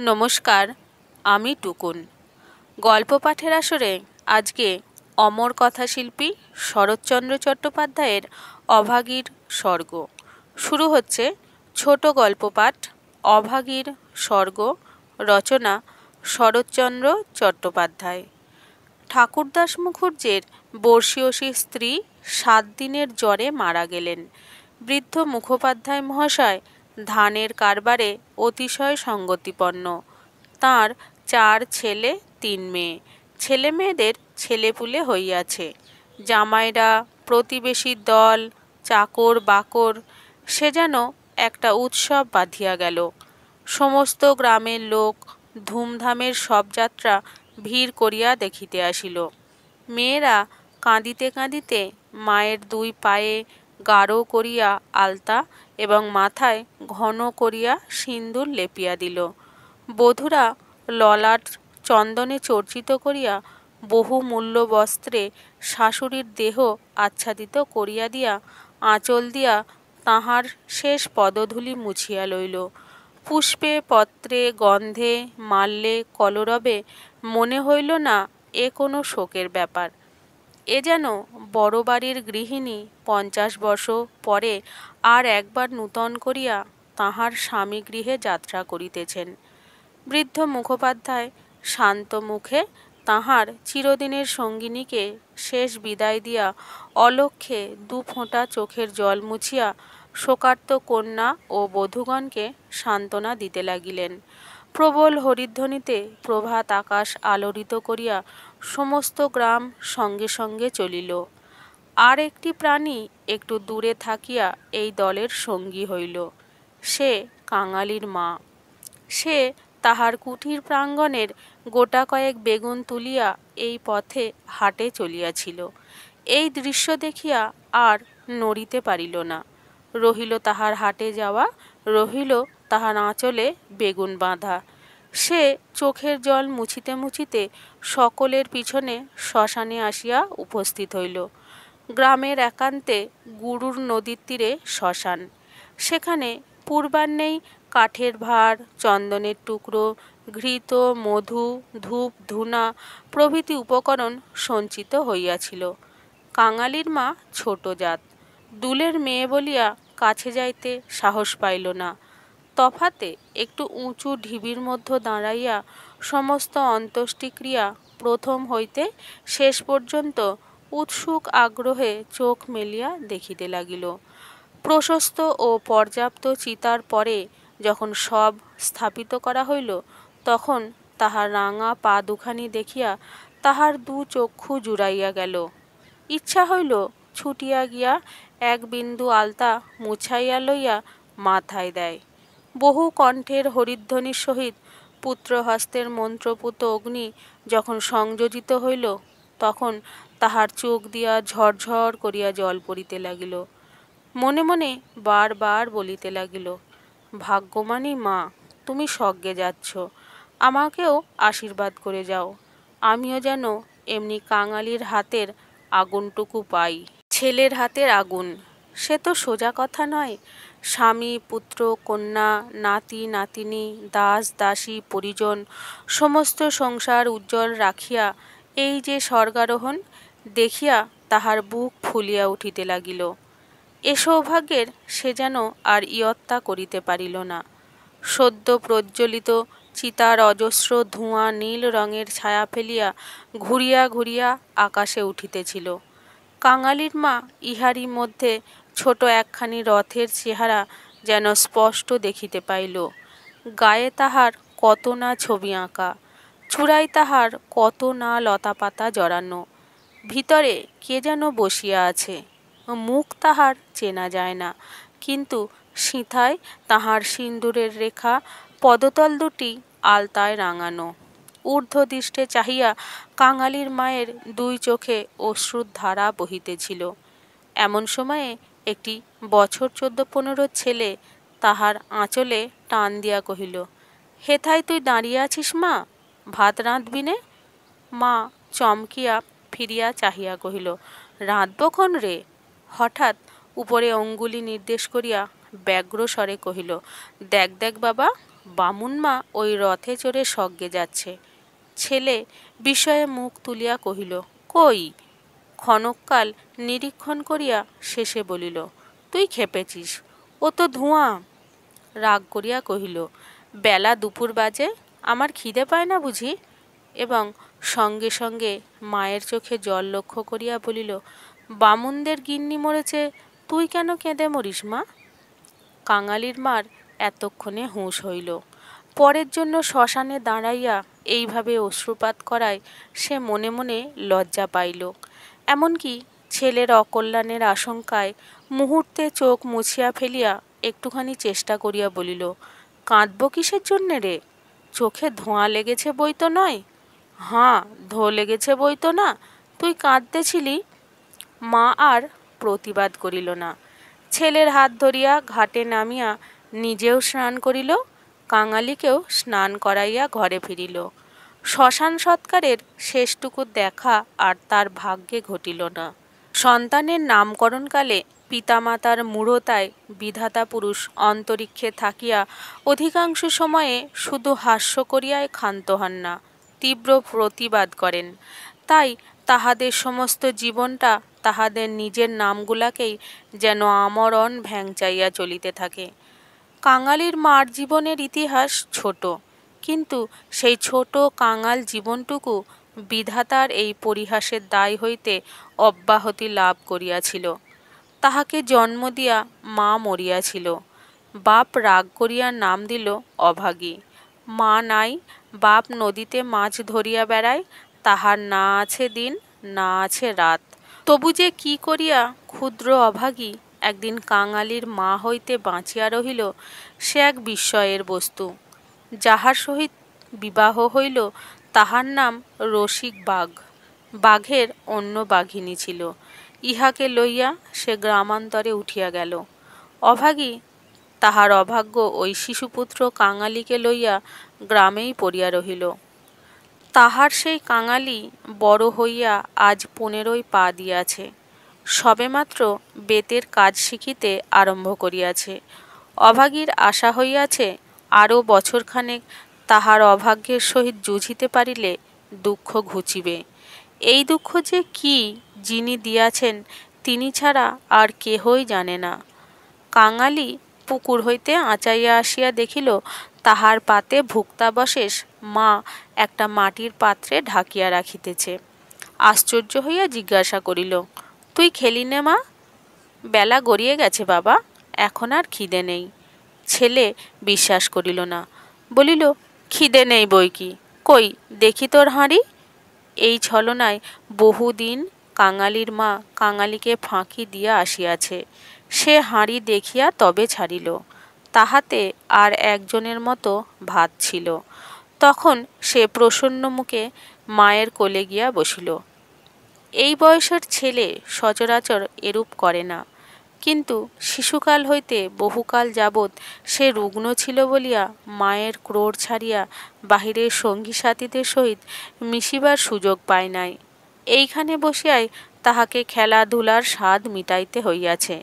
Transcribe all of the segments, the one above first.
নমস্কার, আমি টুকুন। গল্প পাঠের আসরে আজকে অমর কথাশিল্পী শরৎচন্দ্র চট্টোপাধ্যায়ের অভাগীর স্বর্গ। শুরু হচ্ছে ছোট গল্প পাঠ অভাগীর স্বর্গ, রচনা শরৎচন্দ্র চট্টোপাধ্যায়। ঠাকুরদাস মুখুজ্জের বর্ষীয়সী স্ত্রী 7 দিনের জ্বরে মারা গেলেন। বৃদ্ধ মুখোপাধ্যায় মহাশয় ধানের কারবারে অতিশয় সঙ্গতিপন্ন। তাঁর 4 ছেলে 3 মেয়ে। ছেলে মেয়েদের ছেলেপুলে হইয়াছে। জামাইরা, প্রতিবেশীর দল, চাকর বাকর, সে যেন একটা উৎসব বাঁধিয়া গেল। সমস্ত গ্রামের লোক ধুমধামের শবযাত্রা ভিড় করিয়া দেখিতে আসিল। মেয়েরা কাঁদিতে কাঁদিতে মায়ের 2 পায়ে গাঢ় করিয়া আলতা এবং মাথায় ঘন করিয়া সিন্দুর লেপিয়া দিল। বধূরা ললাট চন্দনে চর্চিত করিয়া বহু মূল্য বস্ত্রে শাশুড়ির দেহ আচ্ছাদিত করিয়া দিয়া আঁচল দিয়া তাহার শেষ পদধূলি মুছিয়া লইল। পুষ্পে পত্রে গন্ধে মাল্যে কলরবে মনে হইল না এ কোনো শোকের ব্যাপার। এ যেন বড় বাড়ির গৃহিণী 50 বর্ষ পরে আর একবার নূতন করিয়া তাহার স্বামী গৃহে যাত্রা করিতেছেন। বৃদ্ধ মুখোপাধ্যায় শান্ত মুখে তাহার চিরদিনের সঙ্গিনীকে শেষ বিদায় দিয়া অলক্ষ্যে 2 ফোঁটা চোখের জল মুছিয়া শোকার্ত কন্যা ও বধূগণকে সান্ত্বনা দিতে লাগিলেন। প্রবল হরিধ্বনিতে প্রভাত আকাশ আলোড়িত করিয়া সমস্ত গ্রাম সঙ্গে সঙ্গে চলিল। আর একটি প্রাণী একটু দূরে থাকিয়া এই দলের সঙ্গী হইল। সে কাঙালির মা। সে তাহার কুটির প্রাঙ্গণের গোটা কয়েক বেগুন তুলিয়া এই পথে হাটে চলিয়াছিল। এই দৃশ্য দেখিয়া আর নড়িতে পারিল না। রহিল তাহার হাটে যাওয়া, রহিল তাহার আঁচলে বেগুন বাঁধা। সে চোখের জল মুছিতে মুছিতে সকলের পিছনে শ্মশানে আসিয়া উপস্থিত হইল। গ্রামের একান্তে গুরুর নদীর তীরে শ্মশান। সেখানে পূর্বাহ্নেই কাঠের ভাঁড়, চন্দনের টুকরো, ঘৃত, মধু, ধূপ, ধূনা প্রভৃতি উপকরণ সঞ্চিত হইয়াছিল। কাঙালির মা ছোট জাত, দুলের মেয়ে বলিয়া কাছে যাইতে সাহস পাইল না। তফাতে একটু উঁচু ঢিবির মধ্যে দাঁড়াইয়া সমস্ত অন্ত্যেষ্টিক্রিয়া প্রথম হইতে শেষ পর্যন্ত উৎসুক আগ্রহে চোখ মেলিয়া দেখিতে লাগিল। প্রশস্ত ও পর্যাপ্ত চিতার পরে যখন সব স্থাপিত করা হইল, তখন তাহার রাঙা পা দুখানি দেখিয়া তাহার 2 চক্ষু জুড়াইয়া গেল। ইচ্ছা হইল ছুটিয়া গিয়া 1 বিন্দু আলতা মুছাইয়া লইয়া মাথায় দেয়। বহু কণ্ঠের হরিধ্বনির সহিত পুত্রহস্তের মন্ত্রপুত অগ্নি যখন সংযোজিত হইল, তখন তাহার চোখ দিয়া ঝরঝর করিয়া জল পড়িতে লাগিল। মনে মনে বারবার বলিতে লাগিল, ভাগ্যমানী মা, তুমি স্বর্গে যাচ্ছ, আমাকেও আশীর্বাদ করে যাও, আমিও যেন এমনি কাঙালির হাতের আগুনটুকু পাই। ছেলের হাতের আগুন, সে তো সোজা কথা নয়। স্বামী, পুত্র, কন্যা, নাতি নাতিনী, দাস দাসী, পরিজন, সমস্ত সংসার উজ্জ্বল রাখিয়া এই যে স্বর্গারোহণ, দেখিয়া তাহার বুক ফুলিয়া উঠিতে লাগিল। এ সৌভাগ্যের সে যেন আর ইয়ত্তা করিতে পারিল না। সদ্য প্রজ্বলিত চিতার অজস্র ধোঁয়া নীল রঙের ছায়া ফেলিয়া ঘুরিয়া ঘুরিয়া আকাশে উঠিতেছিল। কাঙালির মা ইহারই মধ্যে ছোট একখানি রথের চেহারা যেন স্পষ্ট দেখিতে পাইল। গায়ে তাহার কত না ছবি আঁকা, চূড়ায় তাহার কত না লতাপাতা জড়ানো। ভিতরে কে যেন বসিয়া আছে। মুখ তাহার চেনা যায় না, কিন্তু সিঁথায় তাহার সিন্দুরের রেখা, পদতল দুটি আলতায় রাঙানো। ঊর্ধ্বদৃষ্টে চাহিয়া কাঙালির মায়ের 2 চোখে অশ্রুর ধারা বহিতেছিল। এমন সময়ে একটি বছর 14-15 ছেলে তাহার আঁচলে টান দিয়া কহিল, হেথায় তুই দাঁড়িয়ে আছিস মা, ভাত রাঁধবি নে? মা চমকিয়া ফিরিয়া চাহিয়া কহিল, রাঁধবক্ষণ রে। হঠাৎ উপরে অঙ্গুলি নির্দেশ করিয়া ব্যগ্র স্বরে কহিল, দেখ দেখ বাবা, বামুন মা ওই রথে চড়ে স্বর্গে যাচ্ছে। ছেলে বিস্ময়ে মুখ তুলিয়া কহিল, কই? ক্ষণকাল নিরীক্ষণ করিয়া শেষে বলিল, তুই খেপেছিস, ও তো ধোঁয়া। রাগ করিয়া কহিল, বেলা দুপুর বাজে, আমার খিদে পায় না বুঝি? এবং সঙ্গে সঙ্গে মায়ের চোখে জল লক্ষ্য করিয়া বলিল, বামুনদের গিন্নি মরেছে, তুই কেন কেঁদে মরিস মা? কাঙালির মার এতক্ষণে হুঁশ হইল। পরের জন্য শ্মশানে দাঁড়াইয়া এইভাবে অশ্রুপাত করায় সে মনে মনে লজ্জা পাইল। এমনকি ছেলের অকল্যাণের আশঙ্কায় মুহূর্তে চোখ মুছিয়া ফেলিয়া একটুখানি চেষ্টা করিয়া বলিল, কাঁদব কিসের জন্যে রে? চোখে ধোঁয়া লেগেছে বই তো নয়? হাঁ, ধো লেগেছে বই তো না? তুই কাঁদতেছিলি? মা আর প্রতিবাদ করিল না। ছেলের হাত ধরিয়া ঘাটে নামিয়া নিজেও স্নান করিল, কাঙালিকেও স্নান করাইয়া ঘরে ফিরিল। শ্মশান সৎকারের শেষটুকু দেখা আর তার ভাগ্যে ঘটিল না। সন্তানের নামকরণকালে পিতামাতার মূঢ়তায় বিধাতা পুরুষ অন্তরিক্ষে থাকিয়া অধিকাংশ সময়ে শুধু হাস্য করিয়াই ক্ষান্ত হন না, তীব্র প্রতিবাদ করেন। তাই তাহাদের সমস্ত জীবনটা তাহাদের নিজের নামগুলাকেই যেন আমরণ ভ্যাংচাইয়া চলিতে থাকে। কাঙালির মার জীবনের ইতিহাস ছোট, কিন্তু সেই ছোট কাঙাল জীবনটুকু বিধাতার এই পরিহাসের দায় হইতে অব্যাহতি লাভ করিয়াছিল। তাহাকে জন্ম দিয়া মা মরিয়াছিল। বাপ রাগ করিয়া নাম দিল অভাগী। মা নাই, বাপ নদীতে মাছ ধরিয়া বেড়ায়, তাহার না আছে দিন, না আছে রাত। তবু যে কি করিয়া ক্ষুদ্র অভাগী একদিন কাঙালির মা হইতে বাঁচিয়া রহিল, সে এক বিস্ময়ের বস্তু। যাহার সহিত বিবাহ হইল তাহার নাম রসিক বাঘ। বাঘের অন্য বাঘিনী ছিল। ইহাকে লইয়া সে গ্রামান্তরে উঠিয়া গেল। অভাগী তাহার অভাগ্য ওই শিশুপুত্র কাঙালিকে লইয়া গ্রামেই পড়িয়া রহিল। তাহার সেই কাঙালি বড় হইয়া আজ 15 পা দিয়াছে। সবেমাত্র বেতের কাজ শিখিতে আরম্ভ করিয়াছে। অভাগীর আশা হইয়াছে আরও বছরখানেক তাহার অভাগ্যের সহিত যুঝিতে পারিলে দুঃখ ঘুচিবে। এই দুঃখ যে কি, যিনি দিয়াছেন তিনি ছাড়া আর কেহই জানে না। কাঙালি পুকুর হইতে আঁচাইয়া আসিয়া দেখিল তাহার পাতে ভুক্তাবশেষ মা একটা মাটির পাত্রে ঢাকিয়া রাখিতেছে। আশ্চর্য হইয়া জিজ্ঞাসা করিল, তুই খেলি নে মা? বেলা গড়িয়ে গেছে বাবা, এখন আর খিদে নেই। ছেলে বিশ্বাস করিল না, বলিল, খিদে নেই বই কি, কই দেখি তোর হাঁড়ি। এই ছলনায় বহুদিন কাঙালির মা কাঙালিকে ফাঁকি দিয়া আসিয়াছে। সে হাঁড়ি দেখিয়া তবে ছাড়িল। তাহাতে আর একজনের মতো ভাত ছিল। তখন সে প্রসন্ন মুখে মায়ের কোলে গিয়া বসিল। এই বয়সের ছেলে সচরাচর এরূপ করে না, কিন্তু শিশুকাল হইতে বহুকাল যাবৎ সে রুগ্ন ছিল বলিয়া মায়ের ক্রোড় ছাড়িয়া বাহিরের সঙ্গী সাথীদের সহিত মিশিবার সুযোগ পায় নাই। এইখানে বসিয়াই তাহাকে খেলাধুলার স্বাদ মিটাইতে হইয়াছে।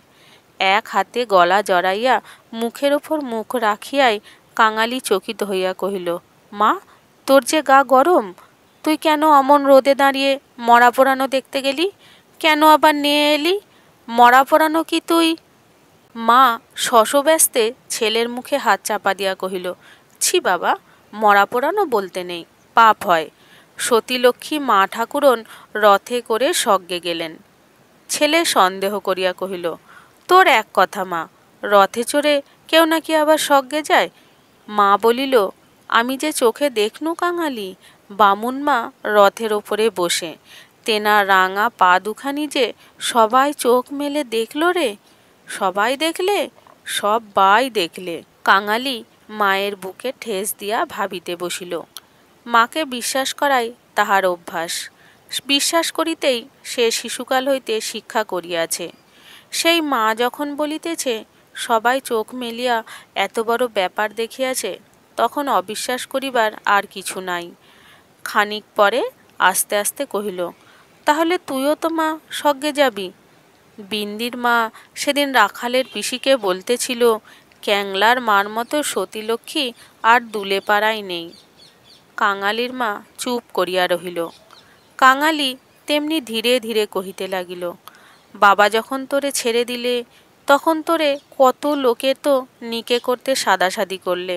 এক হাতে গলা জড়াইয়া মুখের ওপর মুখ রাখিয়াই কাঙালি চকিত হইয়া কহিল, মা, তোর যে গা গরম, তুই কেন অমন রোদে দাঁড়িয়ে মরা পোড়ানো দেখতে গেলি? কেন আবার নিয়ে এলি? মরা পোড়ানো কি তুই? মা শশব্যস্তে ছেলের মুখে হাত চাপা দিয়া কহিল, ছি বাবা, মরা পোড়ানো বলতে নেই, পাপ হয়। সতীলক্ষ্মী মা ঠাকুরন রথে করে স্বর্গে গেলেন। ছেলে সন্দেহ করিয়া কহিল, তোর এক কথা মা, রথে চড়ে কেউ নাকি আবার স্বর্গে যায়? মা বলিল, আমি যে চোখে দেখনু কাঙালি, বামুন মা রথের ওপরে বসে, তেনা রাঙা পা দুখানি যে সবাই চোখ মেলে দেখল রে। সবাই দেখলে? সবাই দেখলে। কাঙালি মায়ের বুকে ঠেস দিয়া ভাবিতে বসিল। মাকে বিশ্বাস করাই তাহার অভ্যাস। বিশ্বাস করিতেই সে শিশুকাল হইতে শিক্ষা করিয়াছে। সেই মা যখন বলিতেছে সবাই চোখ মেলিয়া এত বড় ব্যাপার দেখিয়াছে, তখন অবিশ্বাস করিবার আর কিছু নাই। খানিক পরে আস্তে আস্তে কহিল, তাহলে তুইও তো মা স্বর্গে যাবি? বিন্দির মা সেদিন রাখালের পিসিকে বলতেছিল, ক্যাংলার মার মতো সতীলক্ষ্মী আর দুলে পাড়ায় নেই। কাঙালির মা চুপ করিয়া রহিল। কাঙালি তেমনি ধীরে ধীরে কহিতে লাগিল, বাবা যখন তোরে ছেড়ে দিলে তখন তোরে কত লোকে তো নিকে করতে সাদাসাদি করলে,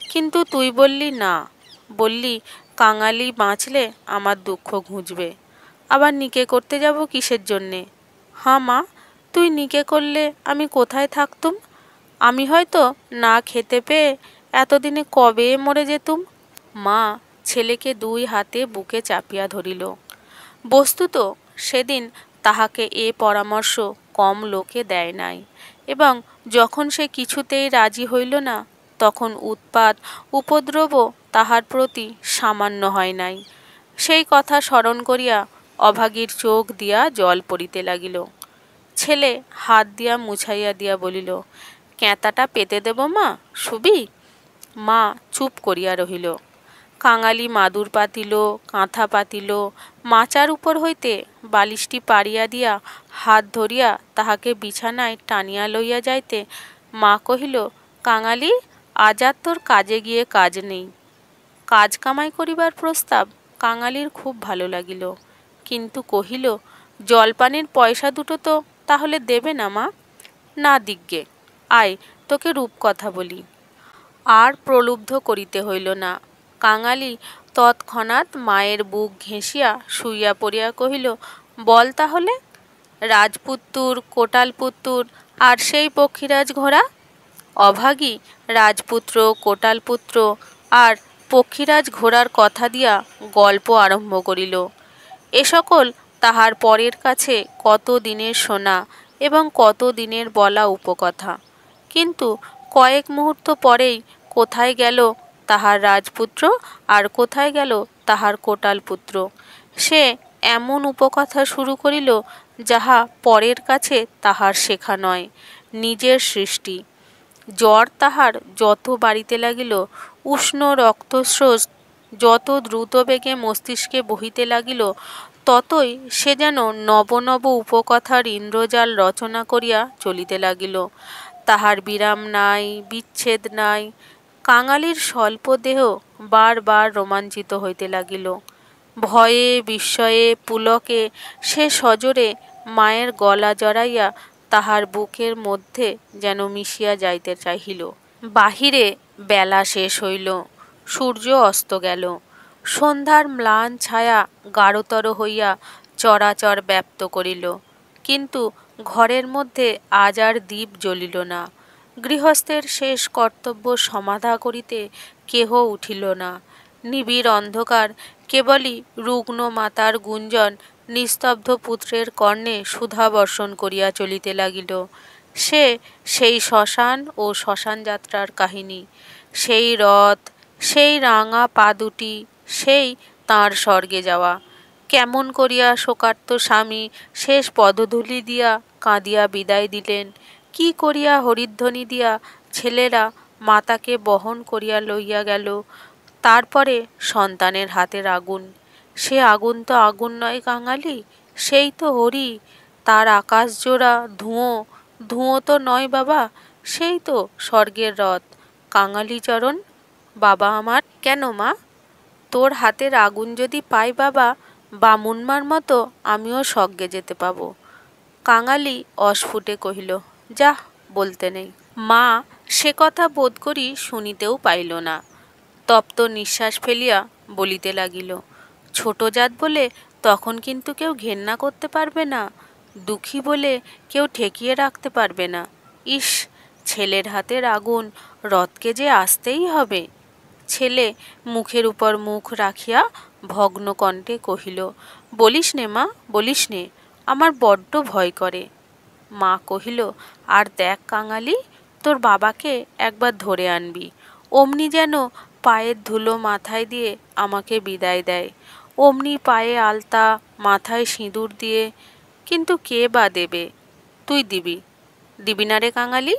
কিন্তু তুই বললি না, বললি কাঙালি বাঁচলে আমার দুঃখ ঘুচবে। আবার নিকে করতে যাব কিসের জন্যে? হ্যাঁ মা, তুই নিকে করলে আমি কোথায় থাকতুম? আমি হয়তো না খেতে পেয়ে এতদিনে কবে মরে যেতুম। মা ছেলেকে দুই হাতে বুকে চাপিয়া ধরিল। বস্তুত সেদিন তাহাকে এ পরামর্শ কম লোকে দেয় নাই, এবং যখন সে কিছুতেই রাজি হইল না, তখন উৎপাত উপদ্রবও তাহার প্রতি সামান্য হয় নাই। সেই কথা স্মরণ করিয়া অভাগীর চোখ দিয়া জল পড়িতে লাগিল। ছেলে হাত দিয়া মুছাইয়া দিয়া বলিল, ক্যাঁতাটা পেতে দেব মা, শুবি? মা চুপ করিয়া রহিল। কাঙালি মাদুর পাতিল, কাঁথা পাতিল, মাচার উপর হইতে বালিশটি পাড়িয়া দিয়া হাত ধরিয়া তাহাকে বিছানায় টানিয়া লইয়া যাইতে মা কহিল, কাঙালি, আজ আর তোর কাজে গিয়ে কাজ নেই। কাজ কামাই করিবার প্রস্তাব কাঙালির খুব ভালো লাগিল, কিন্তু কহিল, জলপানের পয়সা দুটো তো তাহলে দেবে না মা? না দিগ্গে, আয় তোকে রূপকথা বলি। আর প্রলুব্ধ করিতে হইল না। কাঙালি তৎক্ষণাৎ মায়ের বুক ঘেঁষিয়া শুইয়া পড়িয়া কহিল, বল তাহলে। রাজপুত্তুর, কোটালপুত্তুর আর সেই পক্ষীরাজ ঘোড়া? অভাগী রাজপুত্র, কোটালপুত্র আর পক্ষীরাজ ঘোড়ার কথা দিয়া গল্প আরম্ভ করিল। এ সকল তাহার পরের কাছে কত দিনের শোনা এবং কত দিনের বলা উপকথা। কিন্তু কয়েক মুহূর্ত পরেই কোথায় গেল তাহার রাজপুত্র আর কোথায় গেল তাহার কোটালপুত্র? সে এমন উপকথা শুরু করিল যাহা পরের কাছে তাহার শেখা নয়, নিজের সৃষ্টি। জ্বর তাহার যত বাড়িতে লাগিল, উষ্ণ রক্তস্রোত যত দ্রুত বেগে মস্তিষ্কে বহিতে লাগিল, ততই সে যেন নব নব উপকথার ইন্দ্রজাল রচনা করিয়া চলিতে লাগিল। তাহার বিরাম নাই, বিচ্ছেদ নাই। কাঙালির স্বল্প দেহ বারবার রোমাঞ্চিত হইতে লাগিল। ভয়ে বিস্ময়ে পুলকে সে সজোরে মায়ের গলা জড়াইয়া তাহার বুকের মধ্যে যেন মিশিয়া যাইতে চাহিল। বাহিরে বেলা শেষ হইল, সূর্য অস্ত গেল। সন্ধ্যার ম্লান ছায়া গাঢ়তর হইয়া চরাচর ব্যাপ্ত করিল, কিন্তু ঘরের মধ্যে আজ আর দীপ জ্বলিল না। গৃহস্থের শেষ কর্তব্য সমাধা করিতে কেহ উঠিল না। নিবিড় অন্ধকার, কেবলই রুগ্ন মাতার গুঞ্জন নিস্তব্ধ পুত্রের কর্ণে সুধা বর্ষণ করিয়া চলিতে লাগিল। সেই শ্মশান ও শ্মশান যাত্রার কাহিনী, সেই রথ, সেই রাঙা পা দুটি, সেই তাঁর স্বর্গে যাওয়া। কেমন করিয়া শোকার্ত স্বামী শেষ পদধূলি দিয়া কাঁদিয়া বিদায় দিলেন, কি করিয়া হরিধ্বনি দিয়া ছেলেরা মাতাকে বহন করিয়া লইয়া গেল। তারপরে সন্তানের হাতের আগুন। সে আগুন তো আগুন নয় কাঙালি, সেই তো হরি। তার আকাশ জোড়া ধুঁয়ো, ধুঁয়ো তো নয় বাবা, সেই তো স্বর্গের রথ। কাঙালি চরণ, বাবা আমার। কেন মা, তোর হাতের আগুন যদি পাই বাবা, বামুনমার মতো আমিও স্বর্গে যেতে পাবো। কাঙালি অস্ফুটে কহিল, যা, বলতে নেই। মা সে কথা বোধ করি শুনিতেও পাইল না। তপ্ত নিঃশ্বাস ফেলিয়া বলিতে লাগিল, ছোট জাত বলে তখন কিন্তু কেউ ঘেন্না করতে পারবে না, দুঃখী বলে কেউ ঠেকিয়ে রাখতে পারবে না। ইস, ছেলের হাতের আগুন, রথকে যে আসতেই হবে। ছেলে মুখের উপর মুখ রাখিয়া ভগ্ন কণ্ঠে কহিল, বলিস নে মা, বলিস নে, আমার বড্ড ভয় করে। মা কহিল, আর দেখ কাঙালি, তোর বাবাকে একবার ধরে আনবি, অমনি যেন পায়ের ধুলো মাথায় দিয়ে আমাকে বিদায় দেয়, অমনি পায়ে আলতা, মাথায় সিঁদুর দিয়ে। কিন্তু কে বা দেবে? তুই দিবি, দিবি না রে কাঙালি?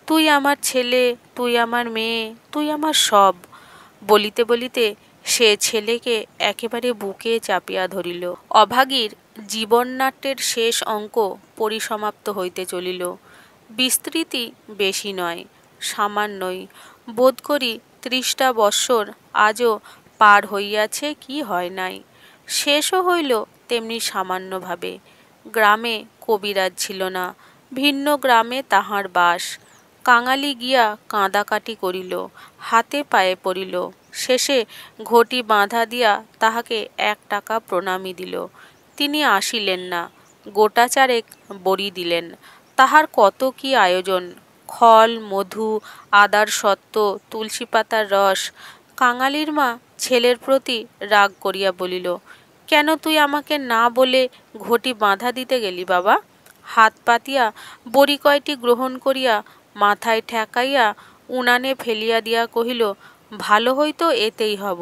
তুই আমার ছেলে, তুই আমার মেয়ে, তুই আমার সব। বলিতে বলিতে সে ছেলেকে একেবারে বুকে চাপিয়া ধরিল। অভাগীর জীবননাট্যের শেষ অঙ্ক পরিসমাপ্ত হইতে চলিল। বিস্তৃতি বেশি নয়, সামান্যই, বোধ করি ৩০টা বৎসর আজও পার হইয়াছে কি হয় নাই। শেষও হইল তেমনি সামান্যভাবে। গ্রামে কবিরাজ ছিল না, ভিন্ন গ্রামে তাহার বাস। কাঙালি গিয়া কাঁদাকাটি করিল, হাতে পায়ে পড়িল, শেষে ঘটি বাঁধা দিয়া তাহাকে ১ টাকা প্রণামী দিল। তিনি আসিলেন না, গোটা চারেক বড়ি দিলেন। তাহার কত কি আয়োজন, খল, মধু, আদার সত্ত্ব, তুলসী পাতার রস। কাঙালির মা ছেলের প্রতি রাগ করিয়া বলিল, কেন তুই আমাকে না বলে ঘটি বাঁধা দিতে গেলি বাবা? হাত পাতিয়া বড়ি কয়টি গ্রহণ করিয়া মাথায় ঠেকাইয়া উনানে ফেলিয়া দিয়া কহিল, ভালো হইতো এতেই হব।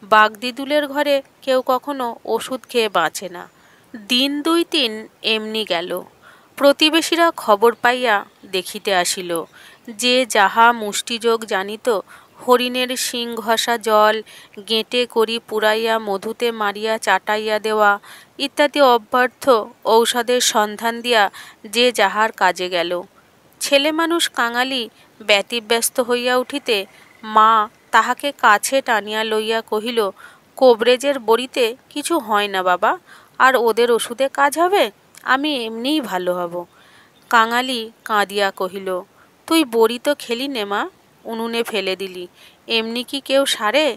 বাগদিদুলের ঘরে কেউ কখনো ওষুধ খেয়ে বাঁচে না। দিন ২-৩ এমনি গেল। প্রতিবেশীরা খবর পাইয়া দেখিতে আসিল। যে যাহা মুষ্টিযোগ জানিত, হরিণের শিং ঘষা জল, গেঁটে করি পুড়াইয়া মধুতে মারিয়া চাটাইয়া দেওয়া ইত্যাদি অব্যর্থ ঔষধের সন্ধান দিয়া যে যাহার কাজে গেল। ছেলে মানুষ কাঙালি ব্যতিব্যস্ত হইয়া উঠিতে মা তাহাকে কাছে টানিয়া লইয়া কহিল, কোবরেজের বড়িতে কিছু হয় না বাবা, আর ওদের ওষুধে কাজ হবে? আমি এমনিই ভালো হব। কাঙালি কাঁদিয়া কহিল, তুই বড়ি তো খেলি নে মা, উনুনে ফেলে দিলি, এমনি কি কেউ সারে?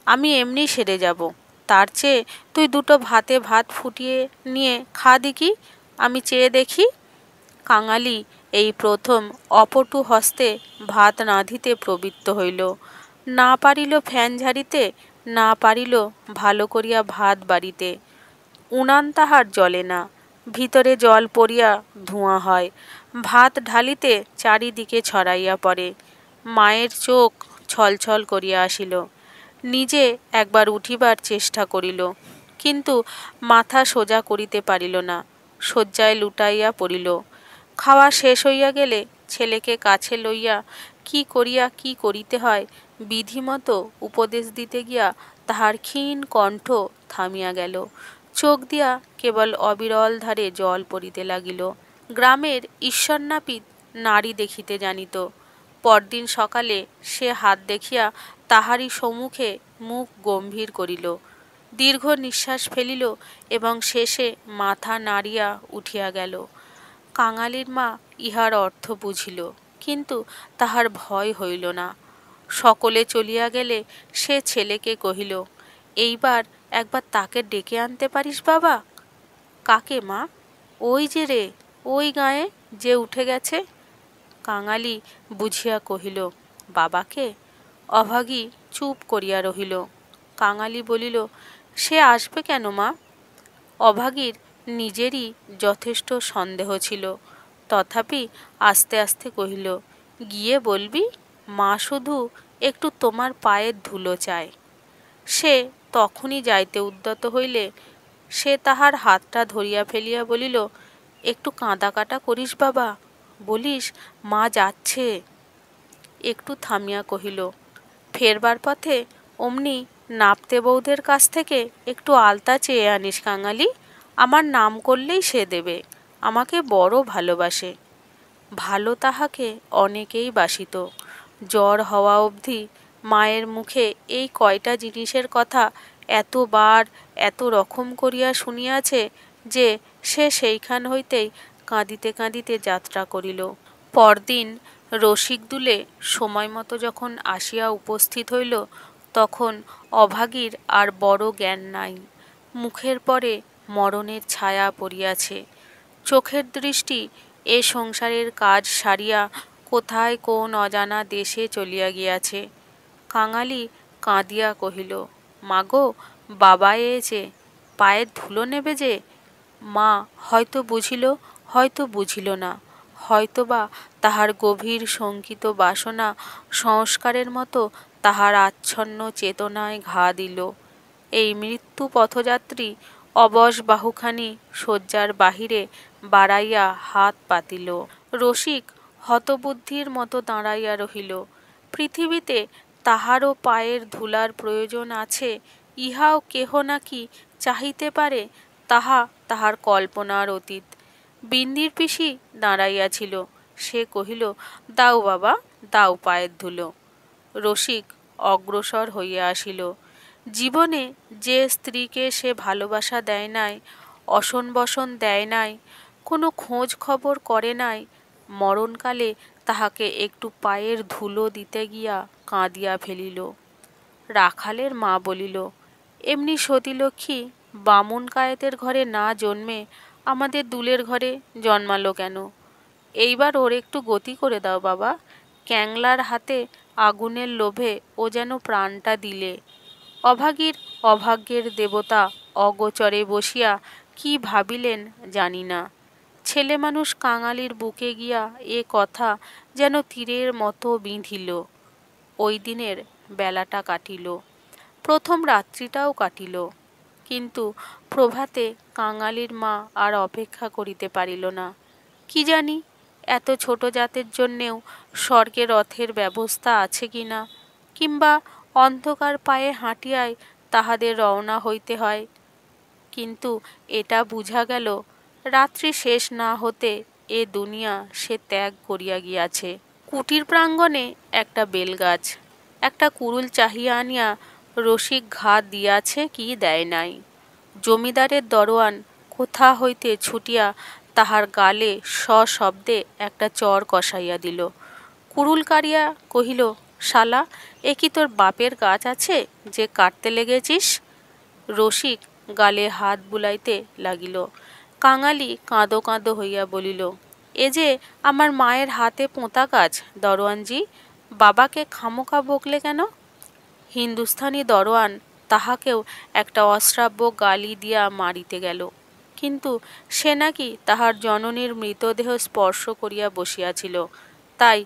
আমি এমনি সেরে যাব। তার চেয়ে তুই দুটো ভাতে ভাত ফুটিয়ে নিয়ে খা দেখি, আমি চেয়ে দেখি। কাঙালি এই প্রথম অপটু হস্তে ভাত রাঁধিতে প্রবৃত্ত হইল। না পারিল ফ্যান ঝাড়িতে, না পারিল ভালো করিয়া ভাত বাড়িতে। উনান তাহার জ্বলে না, ভিতরে জল পড়িয়া ধোঁয়া হয়। ভাত ঢালিতে চারিদিকে ছড়াইয়া পড়ে। মায়ের চোখ ছলছল করিয়া আসিল। নিজে একবার উঠিবার চেষ্টা করিল, কিন্তু মাথা সোজা করিতে পারিল না, শয্যায় লুটাইয়া পড়িল। খাওয়া শেষ হইয়া গেলে ছেলেকে কাছে লইয়া কি করিয়া কি করিতে হয় বিধিমতো উপদেশ দিতে গিয়া তাহার ক্ষীণ কণ্ঠ থামিয়া গেল। চোখ দিয়া কেবল অবিরল ধারে জল পড়িতে লাগিল। গ্রামের ঈশ্বরনাপিত নারী দেখিতে জানিত। পরদিন সকালে সে হাত দেখিয়া তাহারই সম্মুখে মুখ গম্ভীর করিল, দীর্ঘ নিঃশ্বাস ফেলিল এবং শেষে মাথা নাড়িয়া উঠিয়া গেল। কাঙালির মা ইহার অর্থ বুঝিল, কিন্তু তাহার ভয় হইল না। সকলে চলিয়া গেলে সে ছেলেকে কহিল, এইবার একবার তাকে ডেকে আনতে পারিস বাবা? কাকে মা? ওই যে রে, ওই গায়ে যে উঠে গেছে। কাঙালি বুঝিয়া কহিল, বাবাকে? অভাগী চুপ করিয়া রহিল। কাঙালি বলিল, সে আসবে কেন মা? অভাগীর নিজেরই যথেষ্ট সন্দেহ ছিল, তথাপি আস্তে আস্তে কহিল, গিয়ে বলবি মা শুধু একটু তোমার পায়ের ধুলো চায়। সে তখনই যাইতে উদ্যত হইলে সে তাহার হাতটা ধরিয়া ফেলিয়া বলিল, একটু কাঁদা কাটা করিস বাবা, বলিস মা যাচ্ছে। একটু থামিয়া কহিল, ফেরবার পথে অমনি নাপতে বৌদের কাছ থেকে একটু আলতা চেয়ে আনিস কাঙালি, আমার নাম করলেই সে দেবে, আমাকে বড় ভালোবাসে। ভালো তাহাকে অনেকেই বাসিত। জ্বর হওয়া অবধি মায়ের মুখে এই কয়টা জিনিসের কথা এতবার এত রকম করিয়া শুনিয়াছে যে সে সেইখান হইতেই কাঁদিতে কাঁদিতে যাত্রা করিল। পরদিন রসিকদুলে সময় মতো যখন আসিয়া উপস্থিত হইল, তখন অভাগীর আর বড় জ্ঞান নাই। মুখের পরে মরণের ছায়া পড়িয়াছে। চোখের দৃষ্টি এ সংসারের কাজ সারিয়া কোথায় কোন অজানা দেশে চলিয়া গিয়াছে। কাঙালি কাঁদিয়া কহিল, মাগো, বাবা এসে পায়ের ধুলো নেবে যে। মা হয়তো বুঝিল, হয়তো বুঝিল না, হয়তোবা তাহার গভীর শঙ্কিত বাসনা সংস্কারের মতো তাহার আচ্ছন্ন চেতনায় ঘা দিল। এই মৃত্যু পথযাত্রী অবশ বাহুখানি শয্যার বাহিরে বাড়াইয়া হাত পাতিল। রসিক হতবুদ্ধির মতো দাঁড়াইয়া রহিল। পৃথিবীতে তাহারও পায়ের ধুলার প্রয়োজন আছে, ইহাও কেহ নাকি চাহিতে পারে, তাহা তাহার কল্পনার অতীত। বিন্দির পিসি দাঁড়াইয়াছিল। সে কহিল, দাও বাবা, দাও পায়ের ধুলো। রসিক অগ্রসর হইয়া আসিল। জীবনে যে স্ত্রীকে সে ভালোবাসা দেয় নাই, অসন বসন দেয় নাই, কোনো খোঁজ খবর করে নাই, মরণকালে তাহাকে একটু পায়ের ধুলো দিতে গিয়া কাঁদিয়া ফেলিল। রাখালের মা বলিল, এমনি সতীলক্ষ্মী বামুন কায়েতের ঘরে না জন্মে আমাদের দুলের ঘরে জন্মালো কেন? এইবার ওর একটু গতি করে দাও বাবা। ক্যাংলার হাতে আগুনের লোভে ও যেন প্রাণটা দিলে। অভাগীর অভাগ্যের দেবতা অগোচরে বসিয়া কি ভাবিলেন জানি না। ছেলে মানুষ কাঙালির বুকে গিয়া এ কথা যেন তীরের মতো বিঁধিল। ওই দিনের বেলাটা কাটিল, প্রথম রাত্রিটাও কাটিল, কিন্তু প্রভাতে কাঙালির মা আর অপেক্ষা করিতে পারিল না। কি জানি এত ছোট জাতের জন্যেও স্বর্গে রথের ব্যবস্থা আছে কি না, কিংবা অন্ধকার পায়ে হাঁটিয়ায় তাহাদের রওনা হইতে হয়। কিন্তু এটা বুঝা গেল, রাত্রি শেষ না হতে এ দুনিয়া সে ত্যাগ করিয়া গিয়াছে। কুটির প্রাঙ্গণে একটা বেলগাছ। একটা কুড়ুল চাহিয়া আনিয়া রসিক ঘা দিয়াছে কি দেয় নাই। জমিদারের দরোয়ান কোথা হইতে ছুটিয়া তাহার গালে সশব্দে একটা চর কষাইয়া দিল। কুড়ুল কাড়িয়া কহিল, শালা, এ কি তোর বাপের গাছ আছে যে কাটতে লেগেছিস? রসিক গালে হাত বুলাইতে লাগিল। কাঙালি কাঁদো কাঁদো হইয়া বলিল, এ যে আমার মায়ের হাতে পোঁতা গাছ দরোয়ানজি, বাবাকে খামোকা বকলে কেন? হিন্দুস্থানি দরোয়ান তাহাকেও একটা অশ্রাব্য গালি দিয়া মারিতে গেল, কিন্তু সে নাকি তাহার জননীর মৃতদেহ স্পর্শ করিয়া বসিয়াছিল, তাই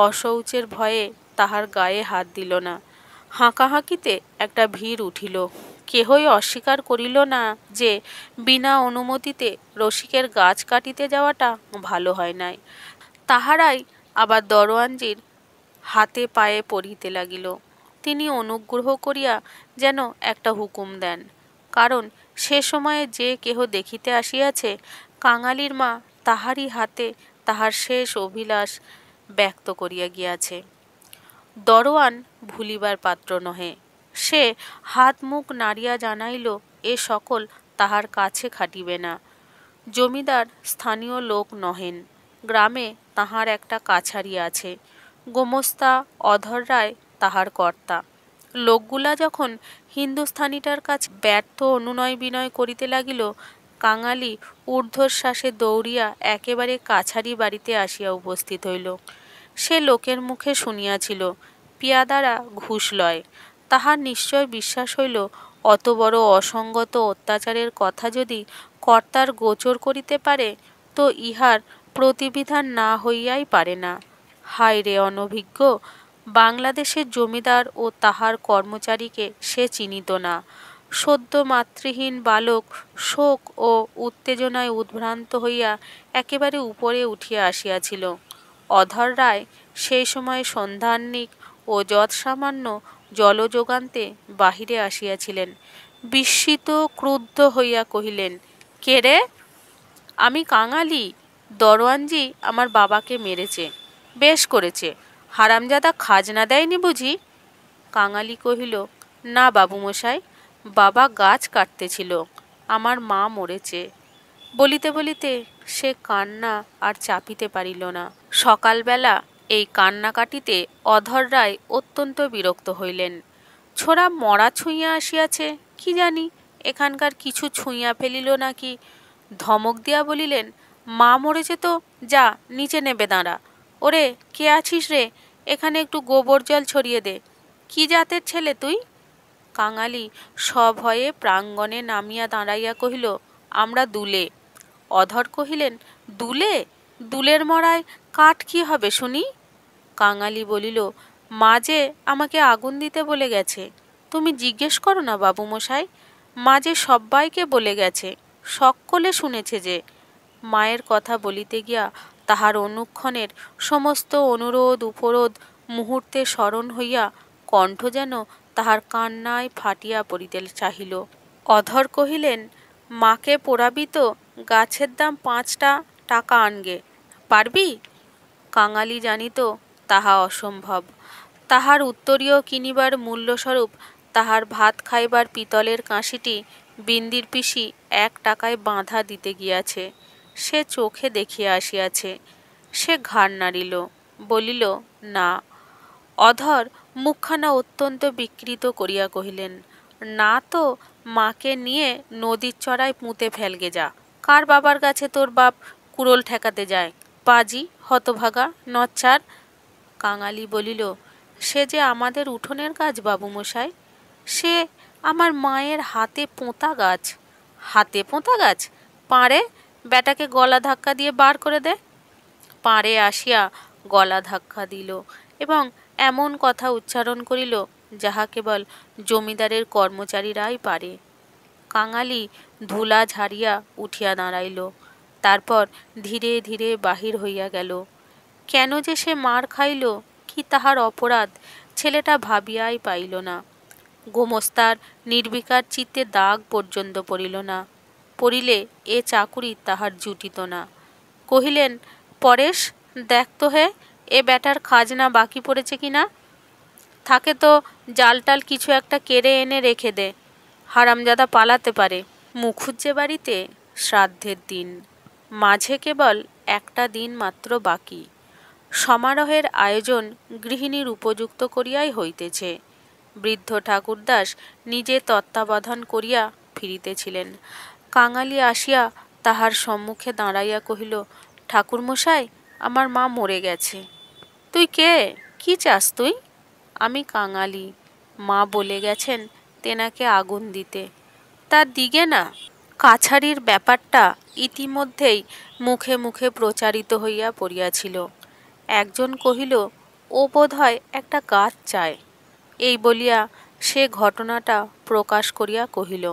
অশৌচের ভয়ে তাহার গায়ে হাত দিল না। হাঁকাহাঁকিতে একটা ভিড় উঠিল। কেহই অস্বীকার করিল না যে বিনা অনুমতিতে রসিকের গাছ কাটিতে যাওয়াটা ভালো হয় নাই। তাহারাই আবার দরোয়ানজির হাতে পায়ে পড়িতে লাগিল। তিনি অনুগ্রহ করিয়া যেন একটা হুকুম দেন, কারণ সে সময়ে যে কেহ দেখিতে আসিয়াছে কাঙালির মা তাহারই হাতে তাহার শেষ অভিলাষ ব্যক্ত করিয়া গিয়াছে। দরোয়ান ভুলিবার পাত্র নহে। সে হাত মুখ নাড়িয়া জানাইল এ সকল তাহার কাছে খাটিবে না। জমিদার স্থানীয় লোক নহেন। গ্রামে তাহার একটা কাছারি আছে। গোমস্তা অধর রায় তাহার কর্তা। লোকগুলা যখন হিন্দুস্থানিটার কাছে ব্যর্থ অনুনয় বিনয় করিতে লাগিল, কাঙালি ঊর্ধ্বশ্বাসে দৌড়িয়া একেবারে কাছারি বাড়িতে আসিয়া উপস্থিত হইল। সে লোকের মুখে শুনিয়াছিল পিয়াদারা ঘুষ লয়। তাহার নিশ্চয় বিশ্বাস হইল অত বড় অসঙ্গত অত্যাচারের কথা যদি কর্তার গোচর করিতে পারে, তো ইহার প্রতিবিধান না হইয়াই পারে না। হায় রে অনভিজ্ঞ! বাংলাদেশের জমিদার ও তাহার কর্মচারীকে সে চিনিত না। সদ্য মাতৃহীন বালক শোক ও উত্তেজনায় উদ্ভ্রান্ত হইয়া একেবারে উপরে উঠিয়া আসিয়াছিল। অধর রায় সেই সময় সন্ধ্যাহ্নিক ও যৎসামান্য জলযোগান্তে বাহিরে আসিয়াছিলেন। বিস্মিত ক্রুদ্ধ হইয়া কহিলেন, কে রে? আমি কাঙালি। দরোয়ানজি আমার বাবাকে মেরেছে। বেশ করেছে। হারামজাদা খাজনা দেয়নি বুঝি? কাঙালি কহিল, না বাবুমশাই, বাবা গাছ কাটতেছিল, আমার মা মরেছে। বলিতে বলিতে সে কান্না আর চাপিতে পারিল না। সকালবেলা এই কান্নাকাটিতে অধর রায় অত্যন্ত বিরক্ত হইলেন। ছোড়া মরা ছুঁইয়া আসিয়াছে, কি জানি এখানকার কিছু ছুঁইয়া ফেলিল নাকি। ধমক দিয়া বলিলেন, মা মরেছে তো যা নিচে নেবে দাঁড়া। ওরে, কে আছিস রে? এখানে একটু গোবর জল ছড়িয়ে দে। কি জাতের ছেলে তুই? কাঙালি সভয়ে প্রাঙ্গণে নামিয়া দাঁড়াইয়া কহিল, আমরা দুলে। অধর কহিলেন, দুলে? দুলের মরায় কাঠ কি হবে শুনি? কাঙালি বলিল, মা যে আমাকে আগুন দিতে বলে গেছে। তুমি জিজ্ঞেস করো না বাবুমশাই, মা যে সব্বাইকে বলে গেছে, সকলে শুনেছে যে। মায়ের কথা বলিতে গিয়া তাহার অনুক্ষণের সমস্ত অনুরোধ উপরোধ মুহূর্তে স্মরণ হইয়া কণ্ঠ যেন তাহার কান্নায় ফাটিয়া পড়িতে চাহিল। অধর কহিলেন, মাকে পোড়াবি তো গাছের দাম 5টা টাকা আনগে, পারবি? কাঙালি জানিত তাহা অসম্ভব। তাহার উত্তরীয় কিনিবার মূল্যস্বরূপ তাহার ভাত খাইবার পিতলের কাঁসিটি বিন্দির পিসি 1 টাকায় বাঁধা দিতে গিয়াছে, সে চোখে দেখিয়া আসিয়াছে। সে ঘাড় নাড়িল, বলিল, না। অধর মুখখানা অত্যন্ত বিকৃত করিয়া কহিলেন, না তো মাকে নিয়ে নদীর চড়ায় পুঁতে ফেলগে যা। কার বাবার কাছে তোর বাপ কুড়োল ঠেকাতে যায়? পাজি, হতভাগা, নচ্ছার। কাঙালি বলিল, সে যে আমাদের উঠোনের গাছ বাবুমশাই, সে আমার মায়ের হাতে পোঁতা গাছ। হাতে পোঁতা গাছ? পাড়ে, বেটাকে গলা ধাক্কা দিয়ে বার করে দে। পাড়ে আসিয়া গলা ধাক্কা দিল এবং এমন কথা উচ্চারণ করিল যাহা কেবল জমিদারের কর্মচারীরাই পারে। কাঙালি ধুলা ঝাড়িয়া উঠিয়া দাঁড়াইল, তারপর ধীরে ধীরে বাহির হইয়া গেল। কেন যে সে মার খাইল, কি তাহার অপরাধ, ছেলেটা ভাবিয়াই পাইল না। গোমস্তার নির্বিকার চিত্তে দাগ পর্যন্ত পড়িল না। পড়িলে এ চাকুরি তাহার জুটিত না। কহিলেন, পরেশ, দেখ তো হে, এ বেটার খাজনা বাকি পড়েছে কিনা। থাকে তো জালটাল কিছু একটা কেড়ে এনে রেখে দে, হারামজাদা পালাতে পারে। মুখুজ্জে বাড়িতে শ্রাদ্ধের দিন, মাঝে কেবল একটা দিন মাত্র বাকি। সমারোহের আয়োজন গৃহিণীর উপযুক্ত করিয়াই হইতেছে। বৃদ্ধ ঠাকুরদাস নিজে তত্ত্বাবধান করিয়া ফিরিতেছিলেন। কাঙালি আসিয়া তাহার সম্মুখে দাঁড়াইয়া কহিল, ঠাকুরমশাই, আমার মা মরে গেছে। তুই কে? কি চাস তুই? আমি কাঙালি। মা বলে গেছেন তেনাকে আগুন দিতে। তার দিগে না। কাছারির ব্যাপারটা ইতিমধ্যেই মুখে মুখে প্রচারিত হইয়া পড়িয়াছিল। একজন কহিল, ও বোধ হয় একটা গাছ চায়। এই বলিয়া সে ঘটনাটা প্রকাশ করিয়া কহিল।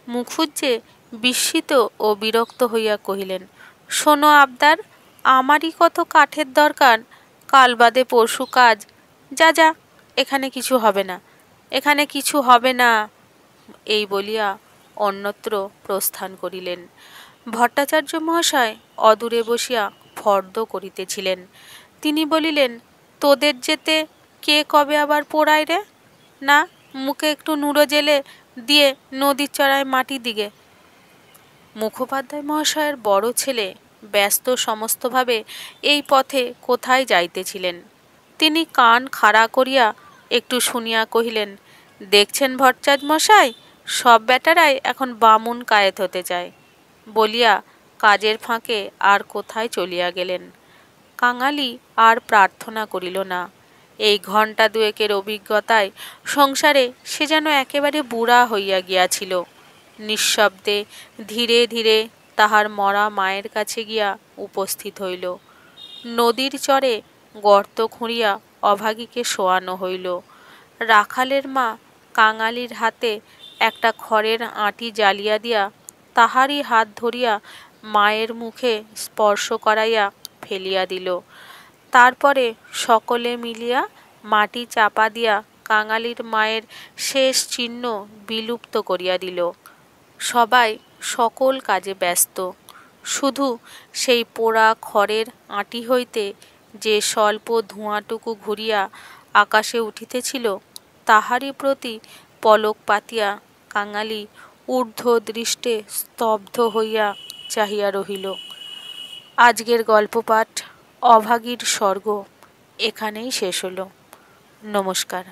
মুখুজ্জে বিস্মিত ও বিরক্ত হইয়া কহিলেন, শোনো আবদার, আমারই কত কাঠের দরকার, কাল বাদে পরশু কাজ। যা যা, এখানে কিছু হবে না, এখানে কিছু হবে না। এই বলিয়া অন্যত্র প্রস্থান করিলেন। ভট্টাচার্য মহাশয় অদূরে বসিয়া ফর্দ করিতেছিলেন। তিনি বলিলেন, তোদের যেতে কে কবে আবার পোড়ায় রে? না, মুখে একটু নুড়ো জেলে দিয়ে নদীর চড়ায় মাটি দিগে। মুখোপাধ্যায় মহাশয়ের বড় ছেলে ব্যস্ত সমস্তভাবে এই পথে কোথায় যাইতেছিলেন। তিনি কান খাড়া করিয়া একটু শুনিয়া কহিলেন, দেখছেন ভট্টাচার্য মশাই, সব বেটারাই এখন বামুন কায়েত হতে চায়। বলিয়া কাজের ফাঁকে আর কোথায় চলিয়া গেলেন। কাঙালি আর প্রার্থনা করিল না। এই ঘণ্টা দুয়েকের অভিজ্ঞতায় সংসারে সে যেন একেবারে বুড়া হইয়া গিয়াছিল। নিঃশব্দে ধীরে ধীরে তাহার মরা মায়ের কাছে গিয়া উপস্থিত হইল। নদীর চরে গর্ত খুঁড়িয়া অভাগীকে শোয়ানো হইল। রাখালের মা কাঙালির হাতে একটা খড়ের আঁটি জ্বালিয়া দিয়া তাহারই হাত ধরিয়া মায়ের মুখে স্পর্শ করাইয়া ফেলিয়া দিল। তারপরে সকলে মিলিয়া মাটি চাপা দিয়া কাঙালির মায়ের শেষ চিহ্ন বিলুপ্ত করিয়া দিল। সবাই সকল কাজে ব্যস্ত। শুধু সেই পোড়া খড়ের আঁটি হইতে যে স্বল্প ধোঁয়াটুকু ঘুরিয়া আকাশে উঠিতেছিল, তাহারই প্রতি পলক পাতিয়া কাঙালি ঊর্ধ্ব দৃষ্টে স্তব্ধ হইয়া চাহিয়া রহিল। আজকের গল্পপাঠ অভাগীর স্বর্গ এখানেই শেষ হলো। নমস্কার।